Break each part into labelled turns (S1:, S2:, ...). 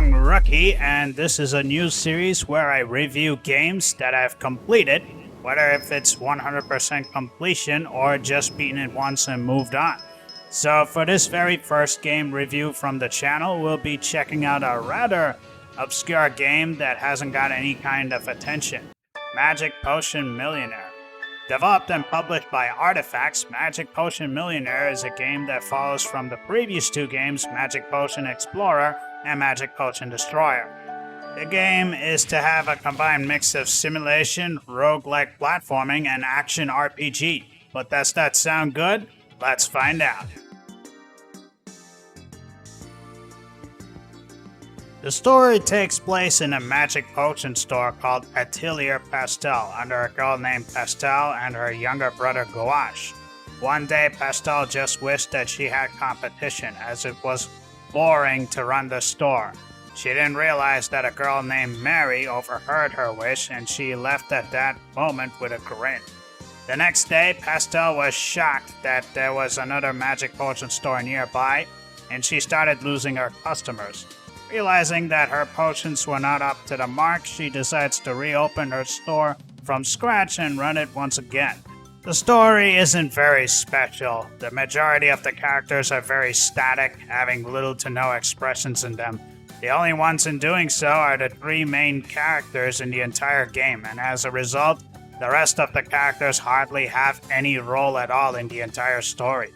S1: young rookie, and this is a new series where I review games that I've completed, whether if it's 100% completion or just beaten it once and moved on. So for this very first game review from the channel, we'll be checking out a rather obscure game that hasn't got any kind of attention, Magic Potion Millionaire. Developed and published by Artifacts, Magic Potion Millionaire is a game that follows from the previous two games, Magic Potion Explorer and Magic Potion Destroyer. The game is to have a combined mix of simulation, roguelike platforming, and action RPG. But does that sound good? Let's find out. The story takes place in a magic potion store called Atelier Pastel under a girl named Pastel and her younger brother Gouache. One day, Pastel just wished that she had competition as it was boring to run the store. She didn't realize that a girl named Mary overheard her wish and she left at that moment with a grin. The next day, Pastel was shocked that there was another magic potion store nearby and she started losing her customers. Realizing that her potions were not up to the mark, she decides to reopen her store from scratch and run it once again. The story isn't very special. The majority of the characters are very static, having little to no expressions in them. The only ones in doing so are the three main characters in the entire game, and as a result, the rest of the characters hardly have any role at all in the entire story.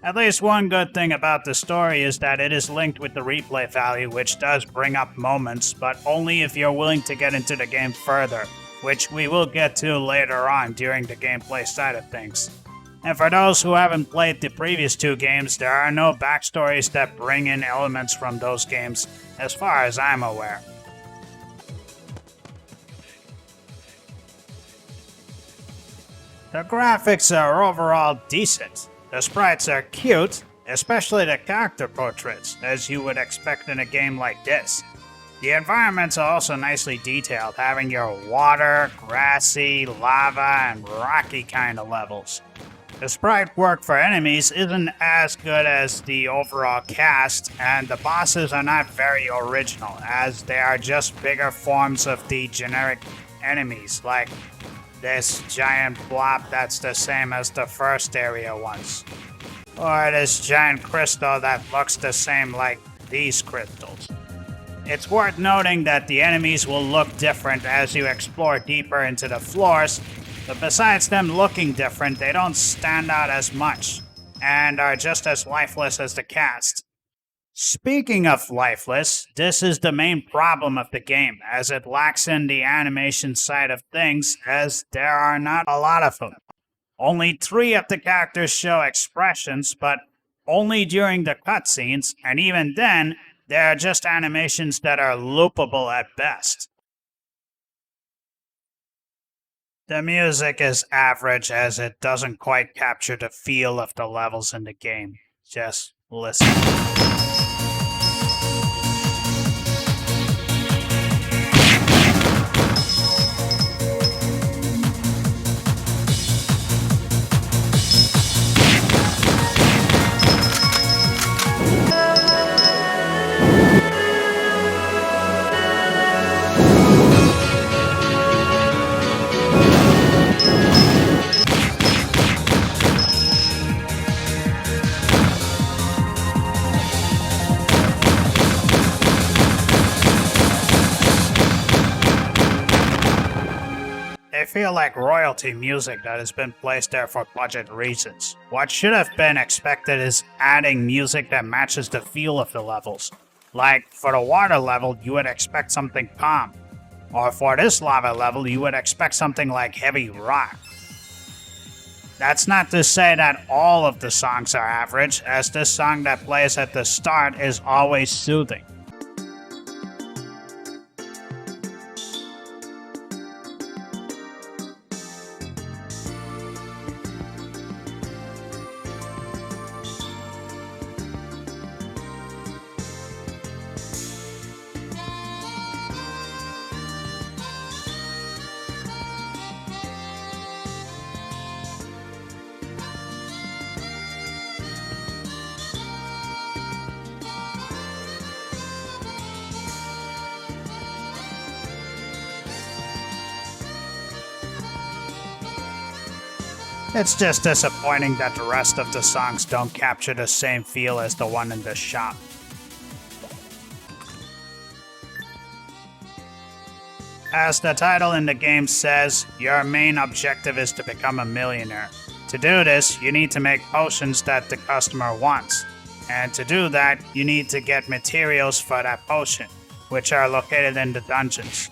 S1: At least one good thing about the story is that it is linked with the replay value, which does bring up moments, but only if you're willing to get into the game further, which we will get to later on during the gameplay side of things. And for those who haven't played the previous two games, there are no backstories that bring in elements from those games, as far as I'm aware. The graphics are overall decent. The sprites are cute, especially the character portraits, as you would expect in a game like this. The environments are also nicely detailed, having your water, grassy, lava, and rocky kind of levels. The sprite work for enemies isn't as good as the overall cast, and the bosses are not very original, as they are just bigger forms of the generic enemies, like this giant blob that's the same as the first area ones. Or this giant crystal that looks the same like these crystals. It's worth noting that the enemies will look different as you explore deeper into the floors, but besides them looking different, they don't stand out as much, and are just as lifeless as the cast. Speaking of lifeless, this is the main problem of the game, as it lacks in the animation side of things, as there are not a lot of them. Only 3 of the characters show expressions, but only during the cutscenes, and even then, they are just animations that are loopable at best. The music is average as it doesn't quite capture the feel of the levels in the game. Just listen. They feel like royalty music that has been placed there for budget reasons. What should have been expected is adding music that matches the feel of the levels. Like, for the water level, you would expect something calm. Or for this lava level, you would expect something like heavy rock. That's not to say that all of the songs are average, as this song that plays at the start is always soothing. It's just disappointing that the rest of the songs don't capture the same feel as the one in the shop. As the title in the game says, your main objective is to become a millionaire. To do this, you need to make potions that the customer wants. And to do that, you need to get materials for that potion, which are located in the dungeons.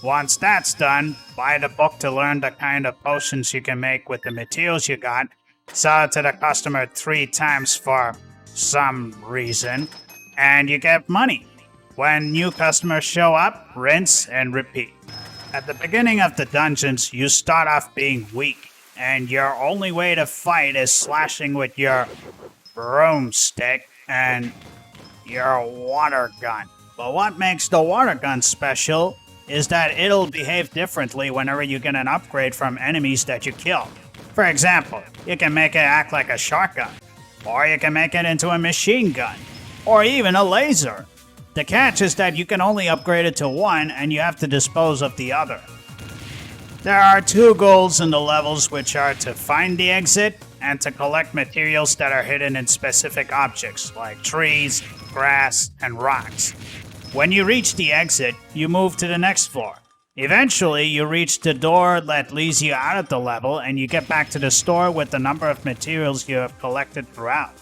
S1: Once that's done, buy the book to learn the kind of potions you can make with the materials you got, sell it to the customer 3 times for some reason, and you get money. When new customers show up, rinse and repeat. At the beginning of the dungeons, you start off being weak, and your only way to fight is slashing with your broomstick and your water gun. But what makes the water gun special is that it'll behave differently whenever you get an upgrade from enemies that you kill. For example, you can make it act like a shotgun, or you can make it into a machine gun, or even a laser. The catch is that you can only upgrade it to one and you have to dispose of the other. There are 2 goals in the levels, which are to find the exit and to collect materials that are hidden in specific objects like trees, grass, and rocks. When you reach the exit, you move to the next floor. Eventually, you reach the door that leads you out of the level and you get back to the store with the number of materials you have collected throughout.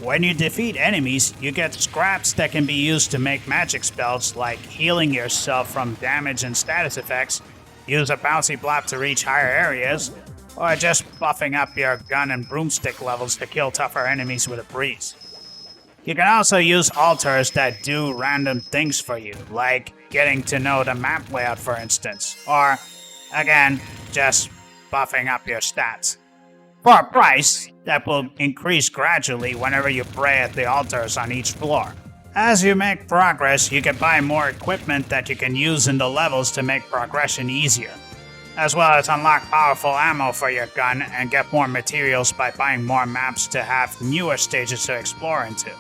S1: When you defeat enemies, you get scraps that can be used to make magic spells like healing yourself from damage and status effects, use a bouncy blob to reach higher areas, or just buffing up your gun and broomstick levels to kill tougher enemies with a breeze. You can also use altars that do random things for you, like getting to know the map layout for instance, or, again, just buffing up your stats. For a price that will increase gradually whenever you pray at the altars on each floor. As you make progress, you can buy more equipment that you can use in the levels to make progression easier, as well as unlock powerful ammo for your gun and get more materials by buying more maps to have newer stages to explore into.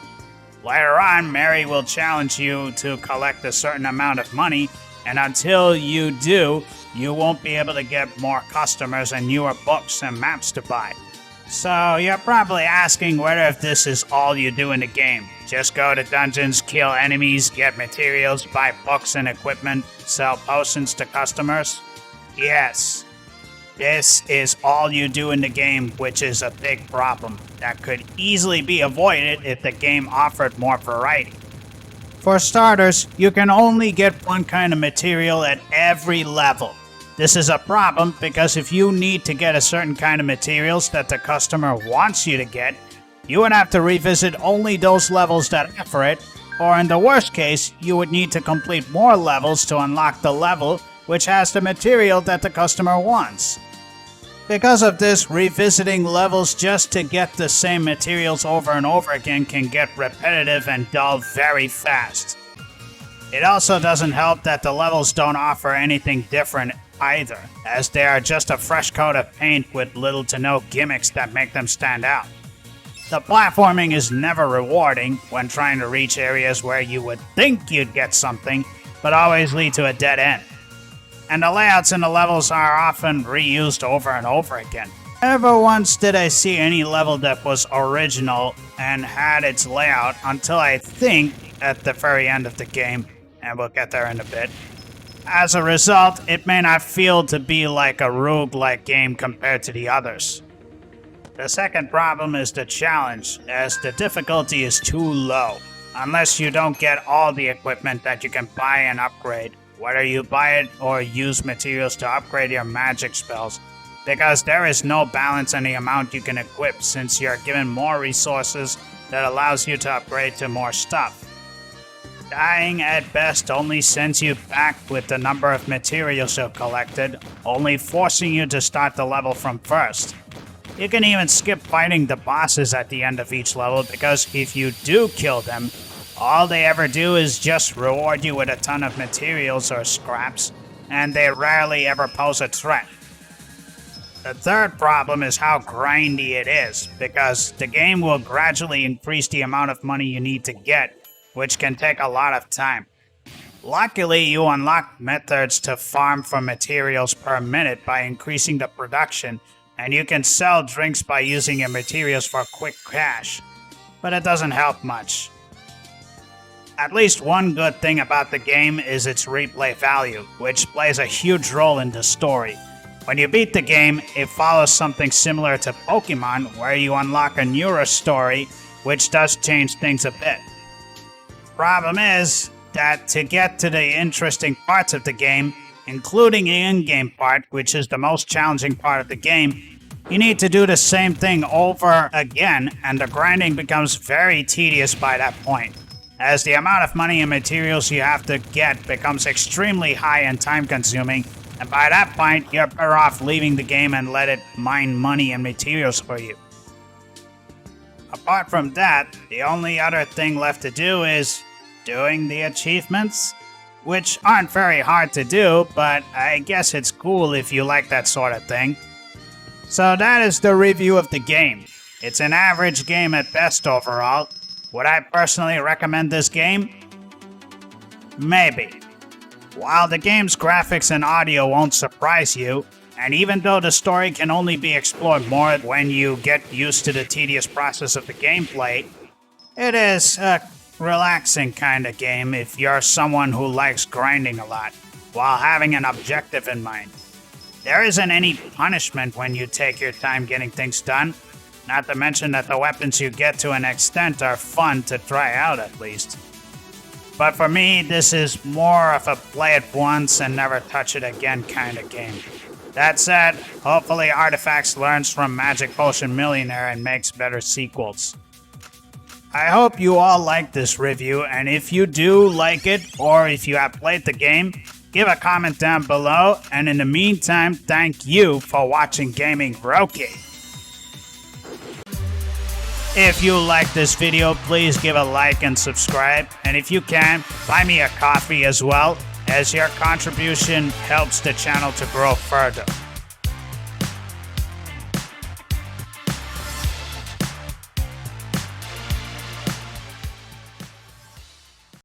S1: Later on, Mary will challenge you to collect a certain amount of money, and until you do, you won't be able to get more customers and newer books and maps to buy. So you're probably asking whether if this is all you do in the game. Just go to dungeons, kill enemies, get materials, buy books and equipment, sell potions to customers? Yes. This is all you do in the game, which is a big problem that could easily be avoided if the game offered more variety. For starters, you can only get one kind of material at every level. This is a problem because if you need to get a certain kind of materials that the customer wants you to get, you would have to revisit only those levels that offer it, or in the worst case, you would need to complete more levels to unlock the level which has the material that the customer wants. Because of this, revisiting levels just to get the same materials over and over again can get repetitive and dull very fast. It also doesn't help that the levels don't offer anything different either, as they are just a fresh coat of paint with little to no gimmicks that make them stand out. The platforming is never rewarding when trying to reach areas where you would think you'd get something, but always lead to a dead end. And the layouts in the levels are often reused over and over again. Never once did I see any level that was original and had its layout until I think at the very end of the game, and we'll get there in a bit. As a result, it may not feel to be like a roguelike game compared to the others. The second problem is the challenge, as the difficulty is too low. Unless you don't get all the equipment that you can buy and upgrade, whether you buy it or use materials to upgrade your magic spells, because there is no balance in the amount you can equip since you're given more resources that allows you to upgrade to more stuff. Dying at best only sends you back with the number of materials you've collected, only forcing you to start the level from first. You can even skip fighting the bosses at the end of each level because if you do kill them, all they ever do is just reward you with a ton of materials or scraps, and they rarely ever pose a threat. The third problem is how grindy it is, because the game will gradually increase the amount of money you need to get, which can take a lot of time. Luckily, you unlock methods to farm for materials per minute by increasing the production and you can sell drinks by using your materials for quick cash, but it doesn't help much. At least one good thing about the game is its replay value, which plays a huge role in the story. When you beat the game, it follows something similar to Pokemon, where you unlock a newer story, which does change things a bit. Problem is that to get to the interesting parts of the game, including the in-game part, which is the most challenging part of the game, you need to do the same thing over again, and the grinding becomes very tedious by that point, as the amount of money and materials you have to get becomes extremely high and time-consuming, and by that point, you're better off leaving the game and let it mine money and materials for you. Apart from that, the only other thing left to do is doing the achievements, which aren't very hard to do, but I guess it's cool if you like that sort of thing. So that is the review of the game. It's an average game at best overall. Would I personally recommend this game? Maybe. While the game's graphics and audio won't surprise you, and even though the story can only be explored more when you get used to the tedious process of the gameplay, it is a relaxing kind of game if you're someone who likes grinding a lot, while having an objective in mind. There isn't any punishment when you take your time getting things done, not to mention that the weapons you get to an extent are fun to try out at least. But for me, this is more of a play it once and never touch it again kind of game. That said, hopefully Artifacts learns from Magic Potion Millionaire and makes better sequels. I hope you all like this review, and if you do like it, or if you have played the game, give a comment down below, and in the meantime, thank you for watching Gaming Brokey. If you like this video, please give a like and subscribe, and if you can, buy me a coffee as well, as your contribution helps the channel to grow further.